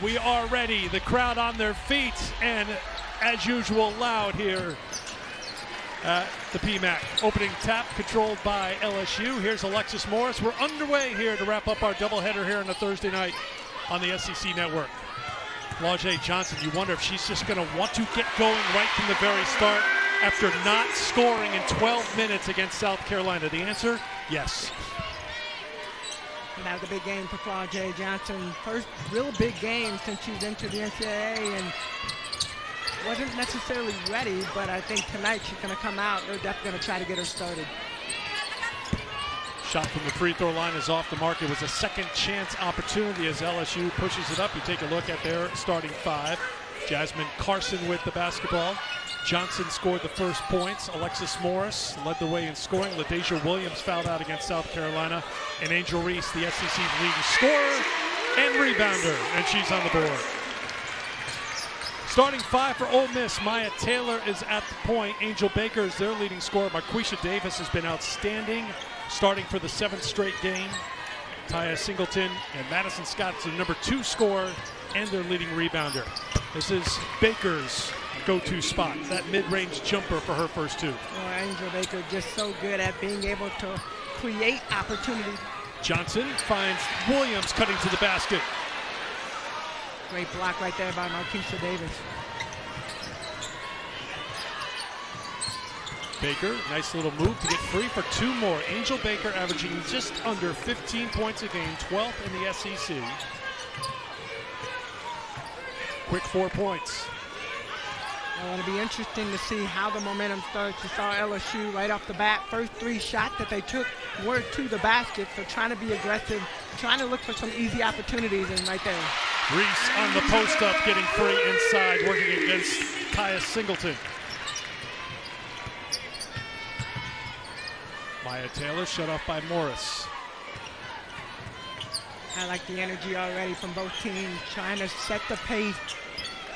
We are ready. The crowd on their feet and, as usual, loud here at the PMAC. Opening tap controlled by LSU. Here's Alexis Morris. We're underway here to wrap up our doubleheader here on a Thursday night on the SEC Network. Flau'jae Johnson, you wonder if she's just going to want to get going right from the very start after not scoring in 12 minutes against South Carolina. The answer, yes. That was a big game for Flau'jae Johnson. First real big game since she's entered the NCAA and wasn't necessarily ready, but I think tonight she's going to come out. They're definitely going to try to get her started. Shot from the free throw line is off the mark. It was a second chance opportunity as LSU pushes it up. You take a look at their starting five. Jasmine Carson with the basketball. Johnson scored the first points. Alexis Morris led the way in scoring. LaDasia Williams fouled out against South Carolina. And Angel Reese, the SEC's leading scorer and rebounder, and she's on the board. Starting five for Ole Miss, Maya Taylor is at the point. Angel Baker is their leading scorer. Marquisha Davis has been outstanding, starting for the 7th straight game. Taya Singleton and Madison Scott's the number 2 scorer and their leading rebounder. This is Baker's go-to spot, that mid-range jumper for her first 2. Oh, Angel Baker just so good at being able to create opportunity. Johnson finds Williams cutting to the basket. Great block right there by Marquisha Davis. Baker, nice little move to get free for 2 more. Angel Baker averaging just under 15 points a game, 12th in the SEC. Quick 4 points. Well, it'll be interesting to see how the momentum starts. You saw LSU right off the bat. First 3 shots that they took were to the basket, so trying to be aggressive, trying to look for some easy opportunities, and right there. Reese on the post-up, getting free inside, working against Taya Singleton. Maya Taylor shut off by Morris. I like the energy already from both teams, trying to set the pace.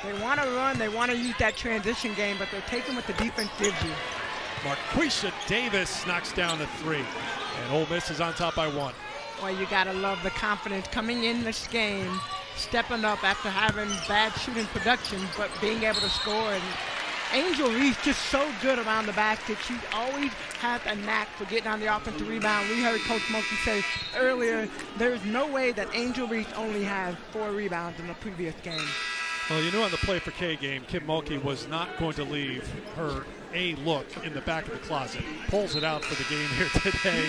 They want to run, they want to use that transition game, but they're taking what the defense gives you. Marquisha Davis knocks down the 3, and Ole Miss is on top by 1. Well, you got to love the confidence coming in this game, stepping up after having bad shooting production, but being able to score. And Angel Reese just so good around the basket. She always has a knack for getting on the offensive rebound. We heard Coach Mulkey say earlier, there's no way that Angel Reese only has 4 rebounds in the previous game. Well, you know, on the Play for K game, Kim Mulkey was not going to leave her A look in the back of the closet. Pulls it out for the game here today.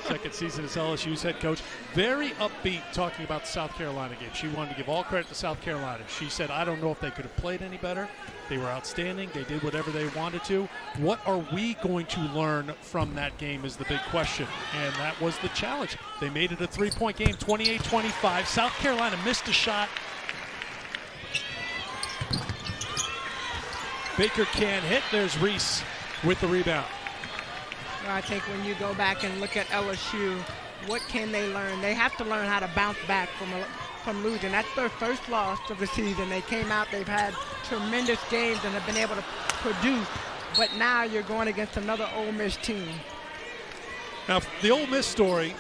Second season as LSU's head coach. Very upbeat talking about the South Carolina game. She wanted to give all credit to South Carolina. She said, I don't know if they could have played any better. They were outstanding. They did whatever they wanted to. What are we going to learn from that game is the big question. And that was the challenge. They made it a 3-point game, 28-25. South Carolina missed a shot. Baker can't hit. There's Reese with the rebound. Well, I think when you go back and look at LSU, what can they learn? They have to learn how to bounce back from losing. That's their first loss of the season. They came out, they've had tremendous games and have been able to produce, but now you're going against another Ole Miss team. Now, the Ole Miss story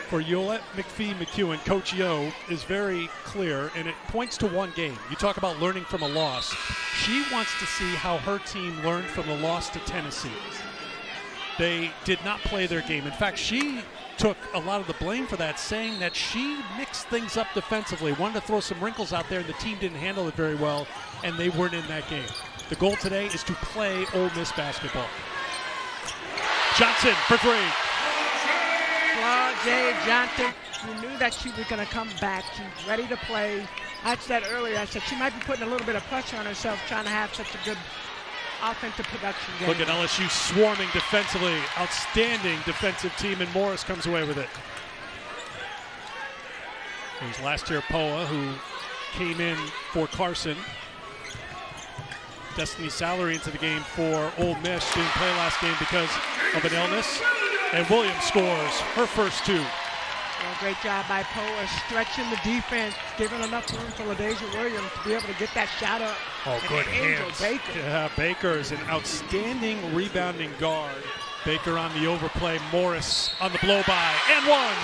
for Yolette McPhee-McEwen, Coach Yo, is very clear, and it points to one game. You talk about learning from a loss. She wants to see how her team learned from the loss to Tennessee. They did not play their game. In fact, she took a lot of the blame for that, saying that she mixed things up defensively, wanted to throw some wrinkles out there, and the team didn't handle it very well, and they weren't in that game. The goal today is to play Ole Miss basketball. Johnson for 3. Flau'jae Johnson, you knew that she was going to come back. She's ready to play. I said earlier, I said she might be putting a little bit of pressure on herself trying to have such a good offensive production game. Look at LSU swarming defensively. Outstanding defensive team, and Morris comes away with it. It was last year Poa who came in for Carson. Destiny Salary into the game for Ole Miss. Didn't play last game because of an illness. And Williams scores her first 2. Well, great job by Poa, stretching the defense, giving enough room for LaDasia Williams to be able to get that shot up. Oh, good hands. Baker. Yeah, Baker is an outstanding rebounding guard. Baker on the overplay. Morris on the blow-by. And 1.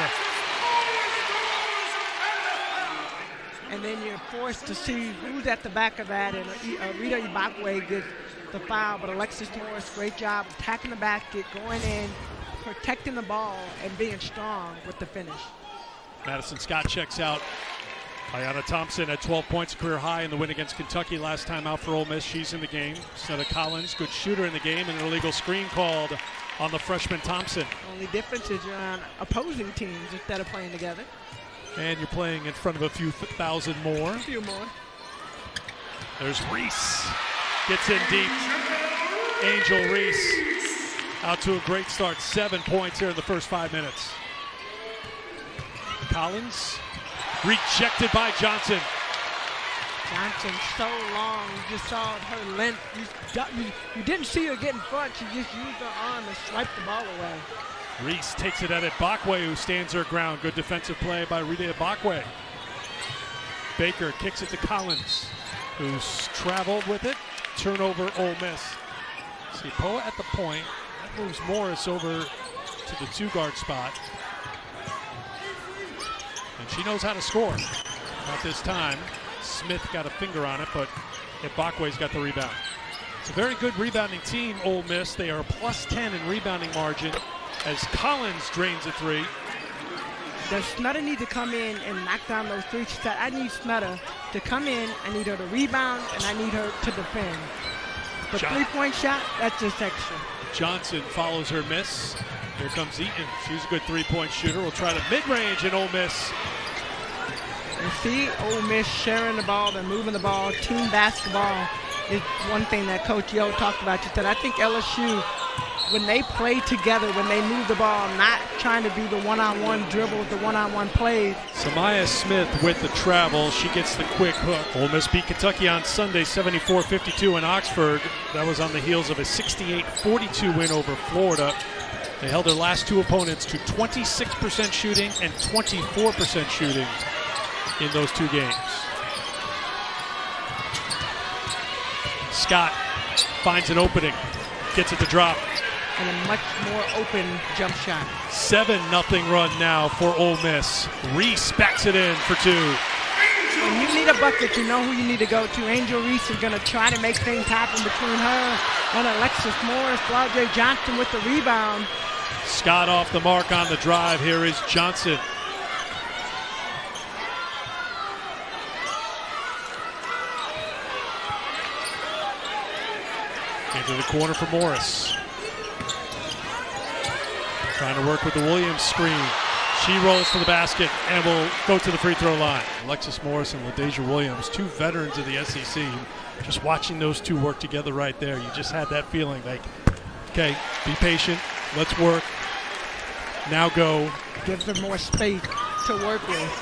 and then you're forced to see who's at the back of that, and Rita Ibakwe gets the foul, but Alexis Morris, great job attacking the basket, going in, protecting the ball, and being strong with the finish. Madison Scott checks out. Ayanna Thompson had 12 points, a career high in the win against Kentucky last time out for Ole Miss. She's in the game. Seta Collins, good shooter in the game, and an illegal screen called on the freshman Thompson. Only difference is you're on opposing teams instead of playing together. And you're playing in front of a few thousand more. A few more. There's Reese. Gets in deep. Angel Reese out to a great start. 7 points here in the first 5 minutes. Collins rejected by Johnson. Johnson so long, you just saw her length. You didn't see her get in front. She just used her arm and swiped the ball away. Reese takes it at Ibakwe, who stands her ground. Good defensive play by Rita Ibakwe. Baker kicks it to Collins, who's traveled with it. Turnover, Ole Miss. See Poa at the point. That moves Morris over to the 2-guard spot. And she knows how to score. Not this time. Smith got a finger on it, but Ibakwe's got the rebound. It's a very good rebounding team, Ole Miss. They are plus 10 in rebounding margin as Collins drains a 3. Does Snutter need to come in and knock down those 3? She said, I need Snutter to come in, I need her to rebound, and I need her to defend. The 3-point shot, that's just extra. Johnson follows her miss. Here comes Eaton. She's a good 3-point shooter. We'll try to mid-range and Ole Miss. You see Ole Miss sharing the ball, they're moving the ball. Team basketball is one thing that Coach Yo talked about. She said, I think LSU, when they play together, when they move the ball, not trying to be the one-on-one dribbles, the one-on-one plays. Samaya Smith with the travel. She gets the quick hook. Ole Miss beat Kentucky on Sunday, 74-52 in Oxford. That was on the heels of a 68-42 win over Florida. They held their last 2 opponents to 26% shooting and 24% shooting in those 2 games. Scott finds an opening, gets it to drop. And a much more open jump shot. 7-0 run now for Ole Miss. Reese backs it in for 2. When you need a bucket, you know who you need to go to. Angel Reese is going to try to make things happen between her and Alexis Morris. Flau'jae Johnson with the rebound. Scott off the mark on the drive. Here is Johnson. Into the corner for Morris. Trying to work with the Williams screen. She rolls to the basket and will go to the free throw line. Alexis Morris and LaDeja Williams, 2 veterans of the SEC. Just watching those 2 work together right there, you just had that feeling like, okay, be patient, let's work. Now go. Gives them more space to work with.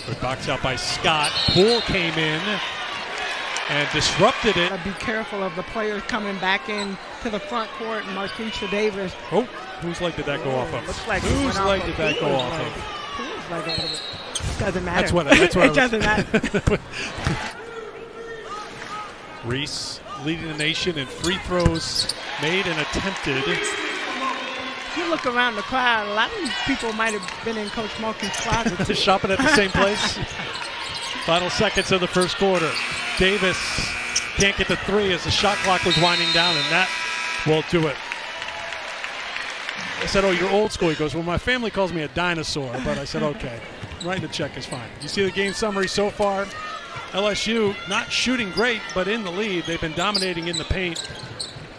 Good box out by Scott. Poole came in and disrupted it. Be careful of the players coming back in to the front court. Marquisha Davis. Oh, whose leg did that go off of? Looks like whose leg did that go off of? Whose leg? Doesn't matter. That's what it doesn't matter. Reese leading the nation in free throws made and attempted. If you look around the crowd, a lot of people might have been in Coach Mulkey's closet. Shopping at the same place. Final seconds of the first quarter. Davis can't get the 3 as the shot clock was winding down, and that won't do it. I said, oh, you're old school. He goes, well, my family calls me a dinosaur. But I said, okay, writing the check is fine. You see the game summary so far? LSU not shooting great, but in the lead. They've been dominating in the paint.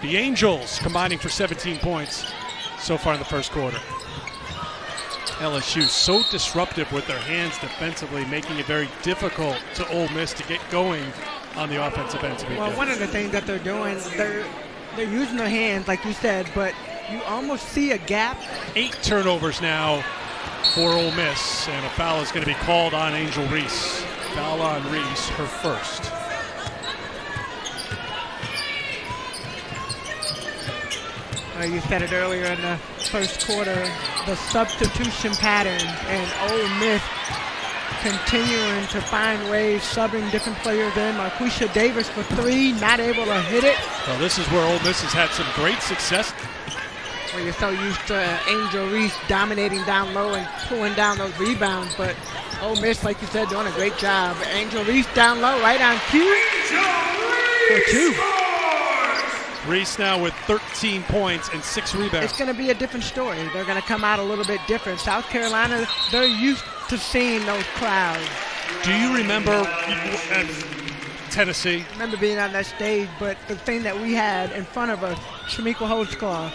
The Angels combining for 17 points so far in the first quarter. LSU so disruptive with their hands defensively, making it very difficult to Ole Miss to get going on the offensive end. Well, one of the things that they're doing, they're using their hands, like you said, but you almost see a gap. 8 turnovers now for Ole Miss, and a foul is going to be called on Angel Reese. Foul on Reese, her first. You said it earlier in the first quarter, the substitution pattern, and Ole Miss continuing to find ways, subbing different players in. Marquisha Davis for 3, not able to hit it. Well, this is where Ole Miss has had some great success. where you're so used to Angel Reese dominating down low and pulling down those rebounds. But Ole Miss, like you said, doing a great job. Angel Reese down low, right on cue for 2. Reese now with 13 points and 6 rebounds. It's going to be a different story. They're going to come out a little bit different. South Carolina, they're used to seeing those crowds. Do you remember at Tennessee? I remember being on that stage, but the thing that we had in front of us, Shamika Holtzclaw,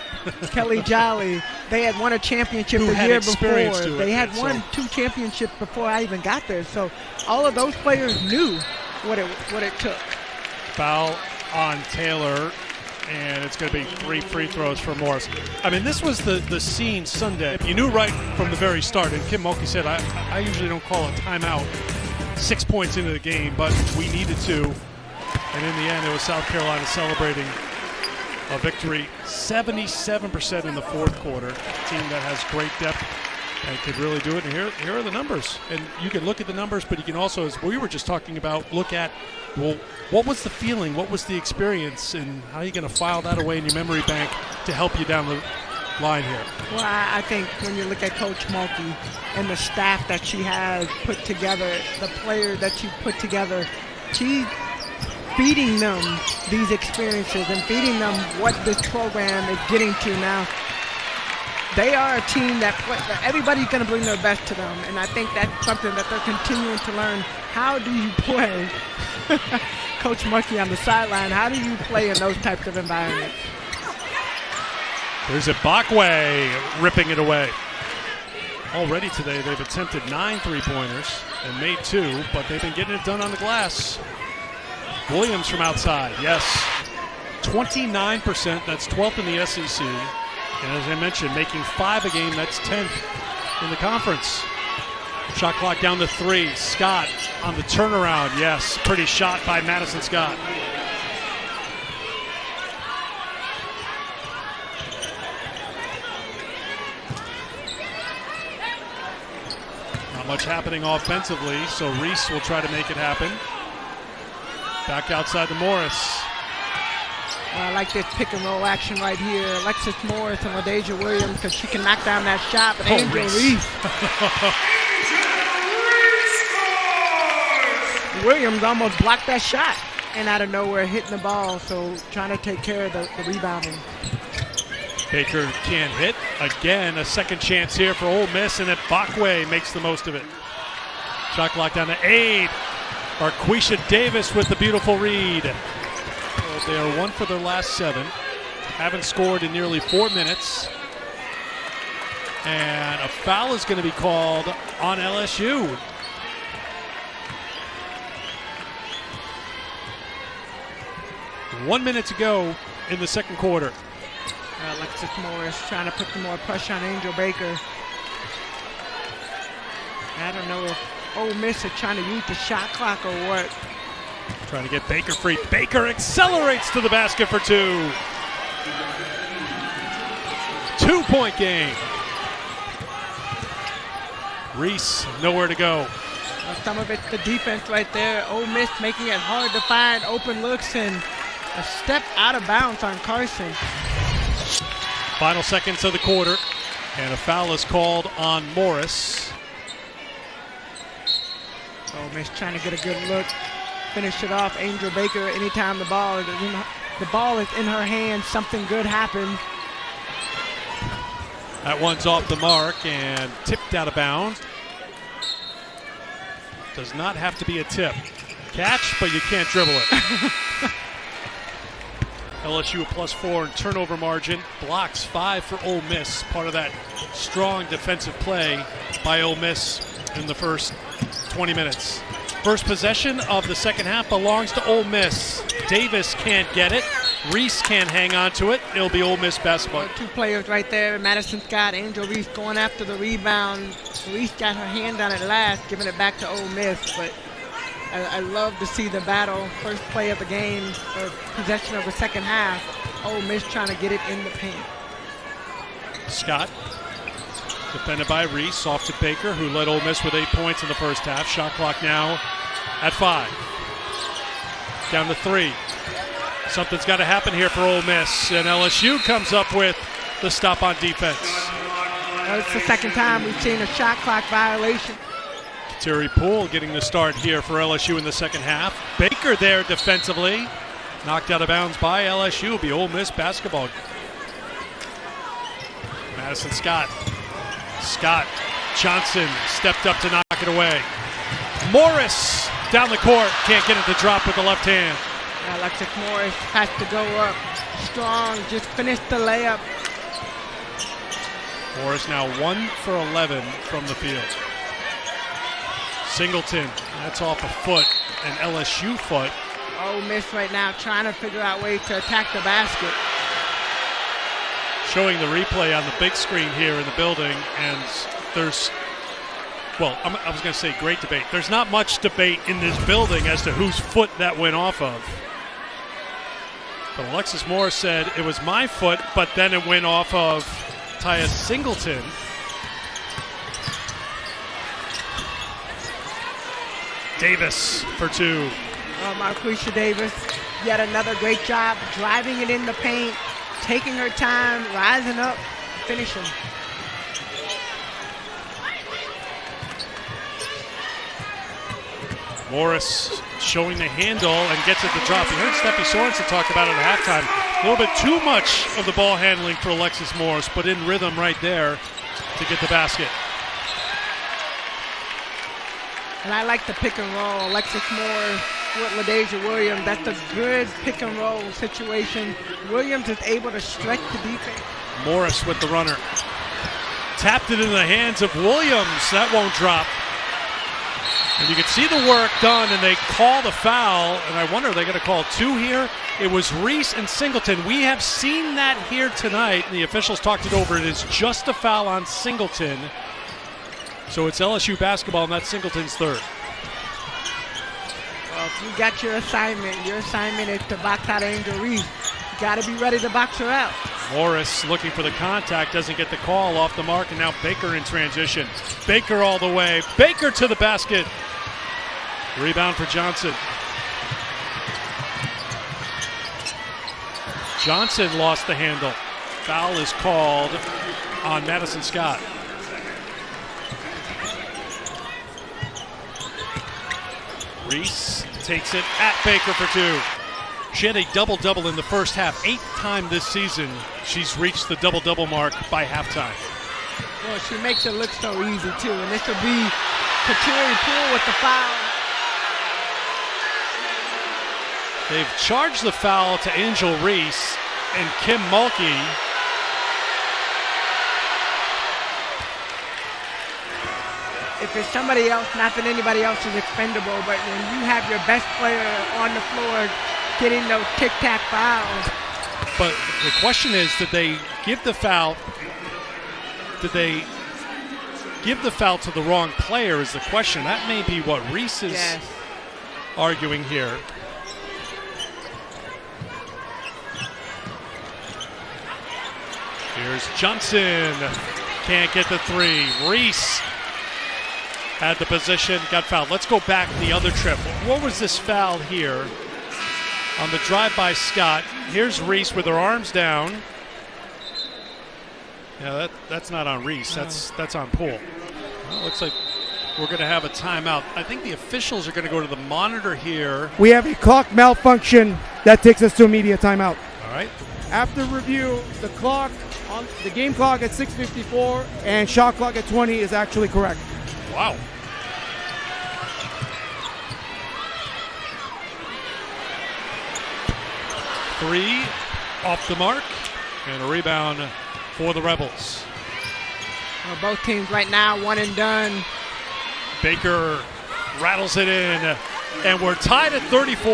Kelly Jolly, they had won a championship the year before. They had won 2 championships before I even got there. So all of those players knew what it took. Foul on Taylor. And it's going to be 3 free throws for Morris. I mean, this was the scene Sunday. You knew right from the very start, and Kim Mulkey said, I usually don't call a timeout 6 points into the game, but we needed to. And in the end, it was South Carolina celebrating a victory. 77% in the fourth quarter. A team that has great depth and could really do it. And here are the numbers. And you can look at the numbers, but you can also, as we were just talking about, look at, well, what was the feeling? What was the experience? And how are you going to file that away in your memory bank to help you down the line here? Well, I think when you look at Coach Mulkey and the staff that she has put together, the players that she put together, she's feeding them these experiences and feeding them what this program is getting to now. They are a team that everybody's going to bring their best to them, and I think that's something that they're continuing to learn. How do you play? Coach Mulkey on the sideline, how do you play in those types of environments? There's Ibakwe ripping it away. Already today they've attempted 9 three-pointers and made 2, but they've been getting it done on the glass. Williams from outside, yes. 29%, that's 12th in the SEC. And as I mentioned, making 5 a game, that's 10th in the conference. Shot clock down to 3. Scott on the turnaround. Yes, pretty shot by Madison Scott. Not much happening offensively, so Reese will try to make it happen. Back outside to Morris. Well, I like this pick and roll action right here. Alexis Morris and LaDasia Williams, because she can knock down that shot. But Angel Reese. Williams almost blocked that shot and out of nowhere hitting the ball, so trying to take care of the rebounding. Baker can't hit. Again, a second chance here for Ole Miss, and Ibakwe makes the most of it. Shot clock down to 8. Arquisha Davis with the beautiful read. Well, they are 1 for their last 7. Haven't scored in nearly 4 minutes. And a foul is going to be called on LSU. One minute to go in the second quarter. Alexis Morris trying to put some more pressure on Angel Baker. I don't know if Ole Miss is trying to use the shot clock or what. Trying to get Baker free. Baker accelerates to the basket for 2. 2-point game. Reese nowhere to go. Some of it's the defense right there. Ole Miss making it hard to find open looks, and a step out of bounds on Carson. Final seconds of the quarter, and a foul is called on Morris. Ole Miss trying to get a good look, finish it off. Angel Baker, anytime the ball is in her hands, something good happens. That one's off the mark and tipped out of bounds. Does not have to be a tip. Catch, but you can't dribble it. LSU a +4 in turnover margin. Blocks 5 for Ole Miss. Part of that strong defensive play by Ole Miss in the first 20 minutes. First possession of the second half belongs to Ole Miss. Davis can't get it. Reese can't hang on to it. It'll be Ole Miss basketball. 2 players right there. Madison Scott, Angel Reese going after the rebound. Reese got her hand on it last, giving it back to Ole Miss. But I love to see the battle. First play of the game, or possession of the second half. Ole Miss trying to get it in the paint. Scott, defended by Reese, off to Baker, who led Ole Miss with 8 points in the first half. Shot clock now at 5. Down to 3. Something's got to happen here for Ole Miss, and LSU comes up with the stop on defense. It's the second time we've seen a shot clock violation. Terry Poole getting the start here for LSU in the second half. Baker there defensively. Knocked out of bounds by LSU. It'll be Ole Miss basketball. Madison Scott. Johnson stepped up to knock it away. Morris down the court. Can't get it to drop with the left hand. Alexis Morris has to go up strong. Just finished the layup. Morris now 1 for 11 from the field. Singleton, that's off a foot, an LSU foot. Ole Miss right now trying to figure out ways to attack the basket. Showing the replay on the big screen here in the building, and there's, well, I was going to say great debate. There's not much debate in this building as to whose foot that went off of. But Alexis Morris said it was my foot, but then it went off of Tyus Singleton. Davis for two. Marquisha Davis, yet another great job driving it in the paint, taking her time, rising up, finishing. Morris showing the handle and gets it to drop. You heard Steffi Sorensen talk about it at halftime. A little bit too much of the ball handling for Alexis Morris, but in rhythm right there to get the basket. And I like the pick and roll. Alexis Morris with LaDasia Williams. That's a good pick and roll situation. Williams is able to stretch the defense. Morris with the runner. Tapped it into the hands of Williams. That won't drop. And you can see the work done, and they call the foul. And I wonder, are they going to call two here? It was Reese and Singleton. We have seen that here tonight, and the officials talked it over. It is just a foul on Singleton. So it's LSU basketball, and that's Singleton's third. Well, if you got your assignment is to box out Angel Reese. You got to be ready to box her out. Morris looking for the contact, doesn't get the call, off the mark, and now Baker in transition. Baker all the way. Baker to the basket. Rebound for Johnson. Johnson lost the handle. Foul is called on Madison Scott. Reese takes it at Baker for two. She had a double-double in the first half. 8th time this season she's reached the double-double mark by halftime. Well, she makes it look so easy, too. And this will be Kateri Poole with the foul. They've charged the foul to Angel Reese and Kim Mulkey. If it's somebody else, not that anybody else is expendable, but when you have your best player on the floor getting those tic-tac fouls. But the question is, did they give the foul? Did they give the foul to the wrong player is the question. That may be what Reese is arguing here. Here's Johnson. Can't get the three. Reese had the position, got fouled. Let's go back the other trip. What was this foul here? On the drive by Scott. Here's Reese with her arms down. Yeah, that's not on Reese. That's on Poole. Well, looks like we're going to have a timeout. I think the officials are going to go to the monitor here. We have a clock malfunction that takes us to immediate timeout. All right. After review, the clock on the game clock at 6:54 and shot clock at 20 is actually correct. Wow. Three off the mark, and a rebound for the Rebels. Well, both teams right now one and done. Baker rattles it in, and we're tied at 34.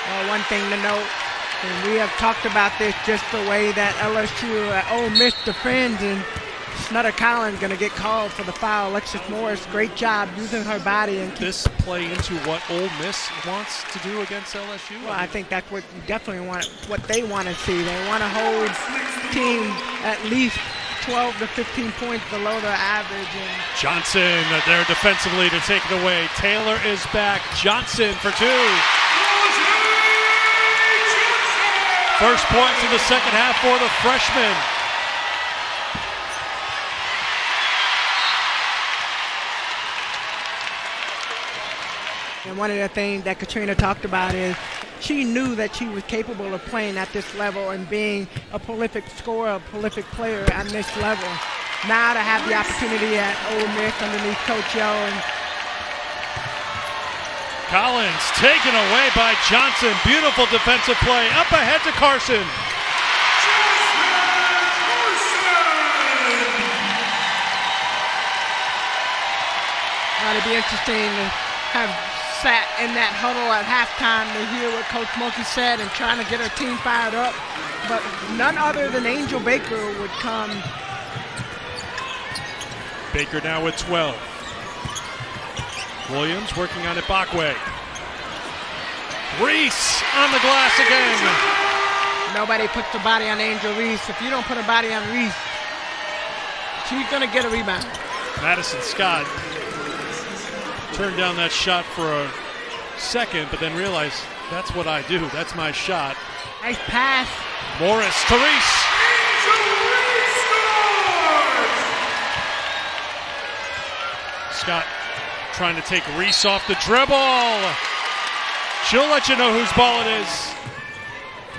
Well, one thing to note, and we have talked about this, just the way that LSU Ole Miss defends, and Snutter Collins going to get called for the foul. Alexis Morris, great job using her body. And this play into what Ole Miss wants to do against LSU? Well, I think that's what you definitely want, what they want to see. They want to hold team at least 12 to 15 points below their average. And Johnson there defensively to take it away. Taylor is back. Johnson for two. First points in the second half for the freshman. And one of the things that Katrina talked about is she knew that she was capable of playing at this level and being a prolific scorer, a prolific player at this level. Now to have the opportunity at Ole Miss underneath Coach Yo. And Collins taken away by Johnson. Beautiful defensive play. Up ahead to Carson. It'll be interesting to have sat in that huddle at halftime to hear what Coach Mulkey said and trying to get her team fired up. But none other than Angel Baker would come. Baker now with 12. Williams working on Ibakwe. Reese on the glass again. Nobody puts a body on Angel Reese. If you don't put a body on Reese, she's going to get a rebound. Madison Scott turned down that shot for a second, but then realized that's what I do. That's my shot. Nice pass. Morris to Reese. Scott trying to take Reese off the dribble. She'll let you know whose ball it is.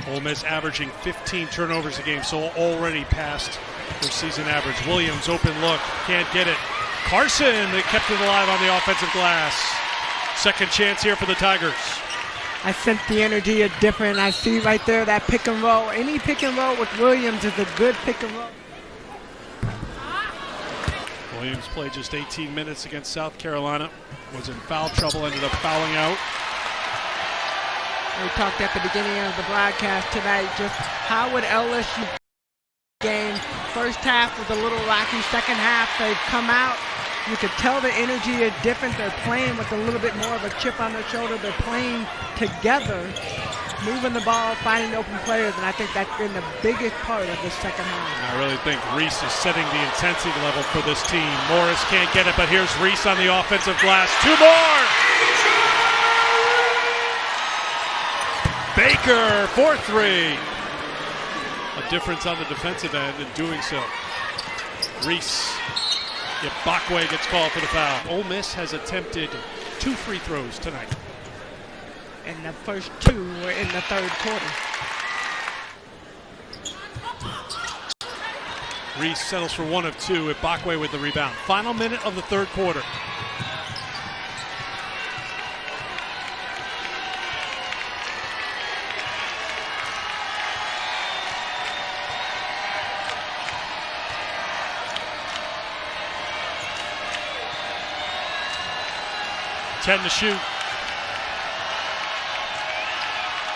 Ole Miss averaging 15 turnovers a game, so already past their season average. Williams, open look, can't get it. Carson, they kept it alive on the offensive glass. Second chance here for the Tigers. I sense the energy is different. I see right there that pick and roll. Any pick and roll with Williams is a good pick and roll. Williams played just 18 minutes against South Carolina. Was in foul trouble, ended up fouling out. We talked at the beginning of the broadcast tonight just how would LSU game. First half was a little rocky. Second half, they've come out. You could tell the energy is different. They're playing with a little bit more of a chip on their shoulder. They're playing together, moving the ball, finding open players, and I think that's been the biggest part of this second half. I really think Reese is setting the intensity level for this team. Morris can't get it, but here's Reese on the offensive glass. Two more! Baker, 4-3. A difference on the defensive end in doing so. Reese. Ibakwe gets called for the foul. Ole Miss has attempted 2 free throws tonight. And the first 2 were in the third quarter. Reese settles for 1 of 2. Ibakwe with the rebound. Final minute of the third quarter. Ten to shoot.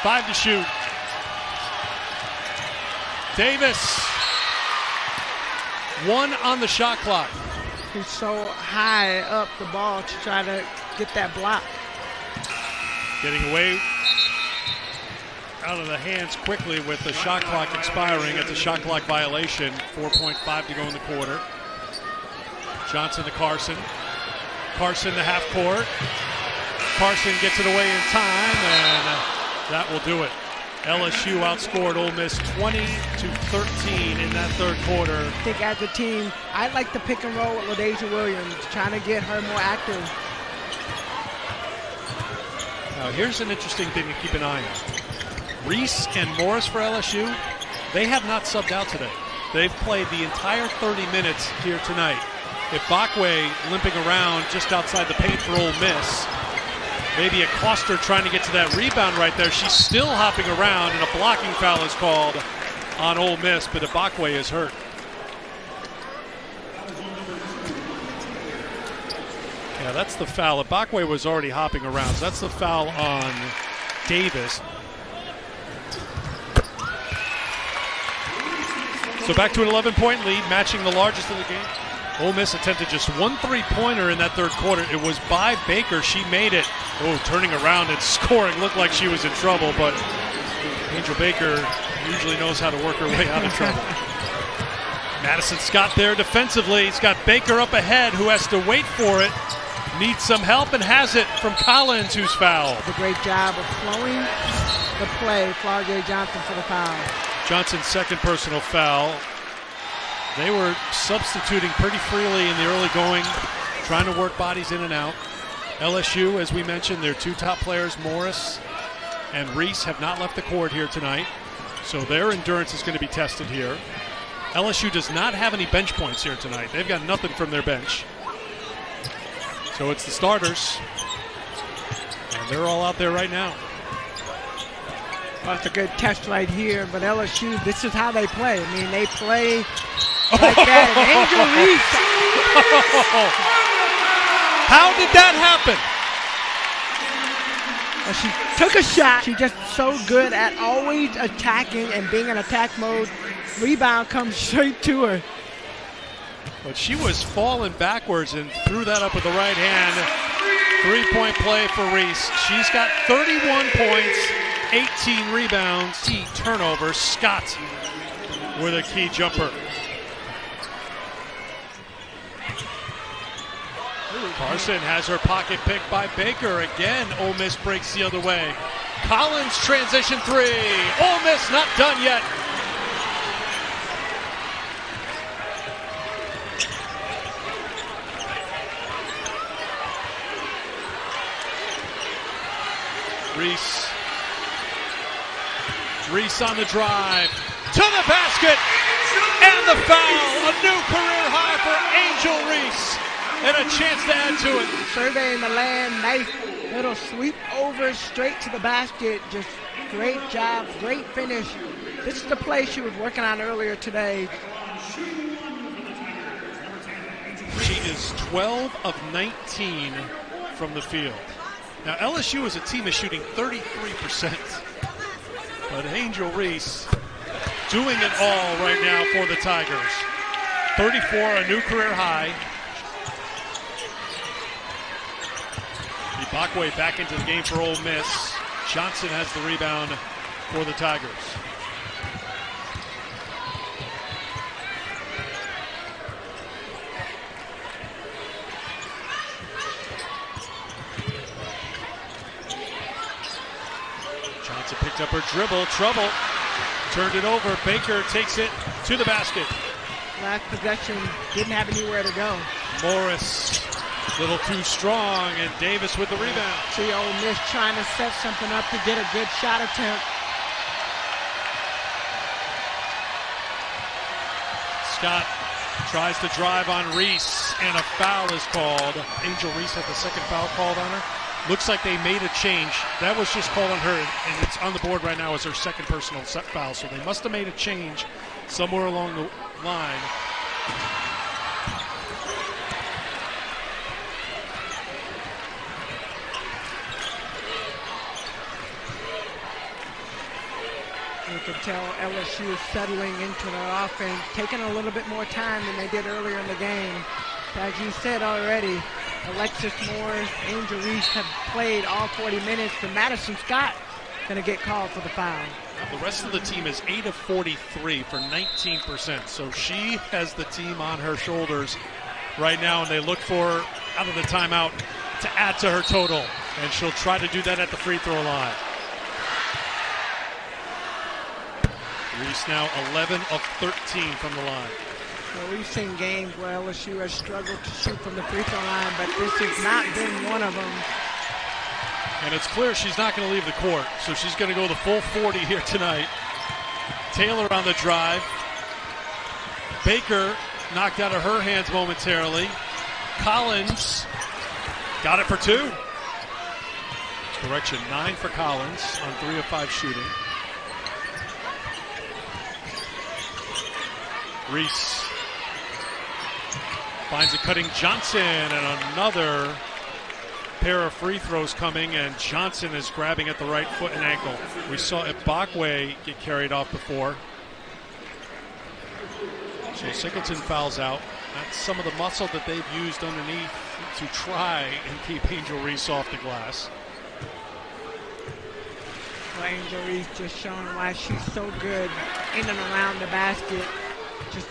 5 to shoot. Davis. 1 on the shot clock. He's so high up the ball to try to get that block. Getting away out of the hands quickly with the shot clock expiring. It's a shot clock violation. 4.5 to go in the quarter. Johnson to Carson. Carson to half court. Carson gets it away in time, and that will do it. LSU outscored Ole Miss 20-13 in that third quarter. I think as a team, I like the pick and roll with LaDasia Williams, trying to get her more active. Now here's an interesting thing to keep an eye on. Reese and Morris for LSU, they have not subbed out today. They've played the entire 30 minutes here tonight. Ibakwe limping around just outside the paint for Ole Miss. Maybe it cost her trying to get to that rebound right there. She's still hopping around, and a blocking foul is called on Ole Miss, but Ibakwe is hurt. Yeah, that's the foul. Ibakwe was already hopping around, so that's the foul on Davis. So back to an 11-point lead, matching the largest of the game. Ole Miss attempted just 1 3-pointer in that third quarter. It was by Baker. She made it. Oh, turning around and scoring. Looked like she was in trouble, but Angel Baker usually knows how to work her way out of trouble. Madison Scott there defensively. He's got Baker up ahead, who has to wait for it. Needs some help and has it from Collins, who's fouled. A great job of flowing the play, Flau'jae Johnson for the foul. Johnson's second personal foul. They were substituting pretty freely in the early going, trying to work bodies in and out. LSU, as we mentioned, their two top players, Morris and Reese, have not left the court here tonight, so their endurance is going to be tested here. LSU does not have any bench points here tonight. They've got nothing from their bench. So it's the starters, and they're all out there right now. Well, that's a good test right here, but LSU, this is how they play. I mean, they play like that. And Angel Reese. How did that happen? Well, she took a shot. She's just so good at always attacking and being in attack mode. Rebound comes straight to her. But she was falling backwards and threw that up with the right hand. Three-point play for Reese. She's got 31 points, 18 rebounds, 8 turnovers. Scott with a key jumper. Carson has her pocket picked by Baker. Again, Ole Miss breaks the other way. Collins transition three. Ole Miss not done yet. Reese on the drive, to the basket, and the foul. A new career high for Angel Reese, and a chance to add to it. Surveying the land, nice little sweep over straight to the basket. Just great job, great finish. This is the play she was working on earlier today. She is 12 of 19 from the field. Now, LSU as a team is shooting 33%. But Angel Reese doing it all right now for the Tigers. 34, a new career high. Ibakwe back into the game for Ole Miss. Johnson has the rebound for the Tigers. Johnson picked up her dribble, trouble, turned it over. Baker takes it to the basket. Last possession, didn't have anywhere to go. Morris, a little too strong, and Davis with the rebound. See Ole Miss trying to set something up to get a good shot attempt. Scott tries to drive on Reese, and a foul is called. Angel Reese had the second foul called on her. Looks like they made a change. That was just called on her, and it's on the board right now as her second personal foul. So they must have made a change somewhere along the line. You can tell LSU is settling into their offense, taking a little bit more time than they did earlier in the game. As you said already, Alexis Morris, Angel Reese have played all 40 minutes. For Madison Scott, going to get called for the foul. The rest of the team is 8 of 43 for 19%. So she has the team on her shoulders right now, and they look for, out of the timeout, to add to her total. And she'll try to do that at the free throw line. Reese now 11 of 13 from the line. Well, we've seen games where LSU has struggled to shoot from the free throw line, but this has not been one of them. And it's clear she's not going to leave the court, so she's going to go the full 40 here tonight. Taylor on the drive. Baker knocked out of her hands momentarily. Collins got it for two. Correction, 9 for Collins on 3 of 5 shooting. Reese finds a cutting Johnson, and another pair of free throws coming, and Johnson is grabbing at the right foot and ankle. We saw Ibakwe get carried off before. So Singleton fouls out. That's some of the muscle that they've used underneath to try and keep Angel Reese off the glass. Well, Angel Reese just showing why she's so good in and around the basket. Just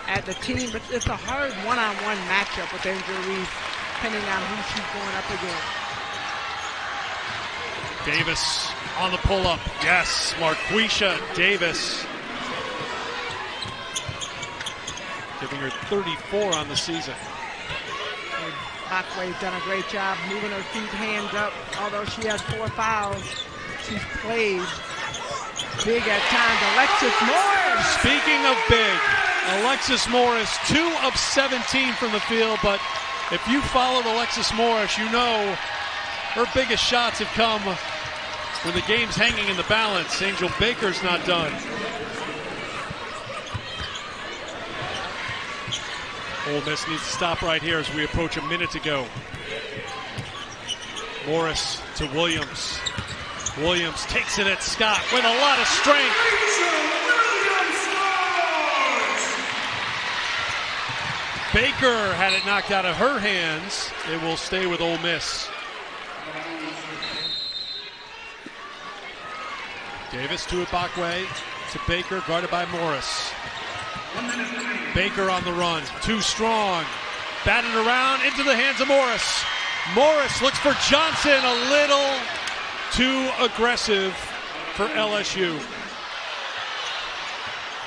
at the team, but it's a hard one-on-one matchup with Angel Reese, depending on who she's going up against. Davis on the pull-up. Yes, Marquisha Davis. Giving her 34 on the season. Flau'jae's done a great job moving her feet, hands up. Although she has 4 fouls, she's played big at times. Alexis Morris. Speaking of big, Alexis Morris, 2 of 17 from the field, but if you followed Alexis Morris, you know her biggest shots have come when the game's hanging in the balance. Angel Baker's not done. Ole Miss needs to stop right here as we approach a minute to go. Morris to Williams. Williams takes it at Scott with a lot of strength. Baker had it knocked out of her hands. It will stay with Ole Miss. Davis to Ibakwe, to Baker, guarded by Morris. Baker on the run, too strong. Batted around into the hands of Morris. Morris looks for Johnson, a little too aggressive for LSU.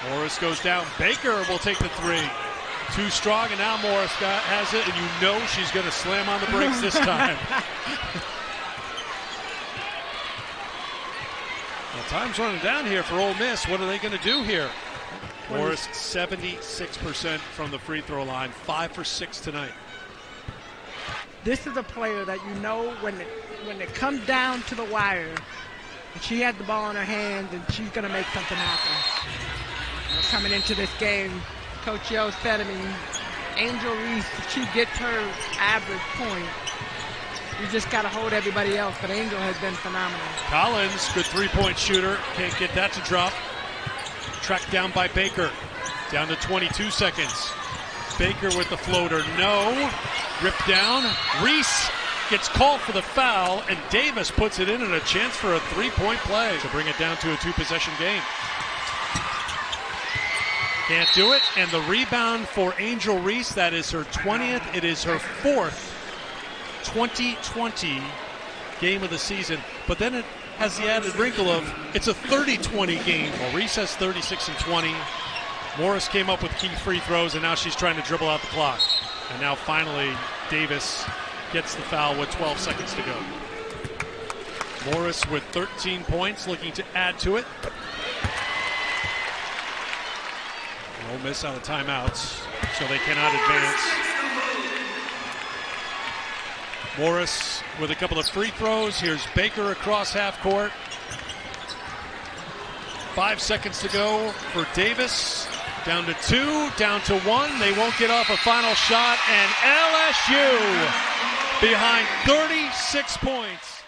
Morris goes down. Baker will take the 3. Too strong, and now Morris has it, and you know she's going to slam on the brakes this time. Well, time's running down here for Ole Miss. What are they going to do here? Morris 76% from the free throw line, 5 for 6 tonight. This is a player that you know when it comes down to the wire, and she had the ball in her hands, and she's going to make something happen. Coming into this game, Coach Yo said, I mean, Angel Reese, if she gets her average point, you just got to hold everybody else, but Angel has been phenomenal. Collins, good three-point shooter, can't get that to drop. Tracked down by Baker, down to 22 seconds. Baker with the floater, no. Ripped down. Reese gets called for the foul, and Davis puts it in and a chance for a three-point play to bring it down to a 2-possession game. Can't do it, and the rebound for Angel Reese, that is her 20th. It is her 4th 2020 game of the season, but then it has the added wrinkle of it's a 30-20 game. Well, Reese has 36 and 20. Morris came up with key free throws, and now she's trying to dribble out the clock. And now finally Davis gets the foul with 12 seconds to go. Morris with 13 points, looking to add to it. Ole Miss out of timeouts, so they cannot advance. Morris with a couple of free throws. Here's Baker across half court. 5 seconds to go for Davis. Down to 2, down to 1. They won't get off a final shot, and LSU behind 36 points.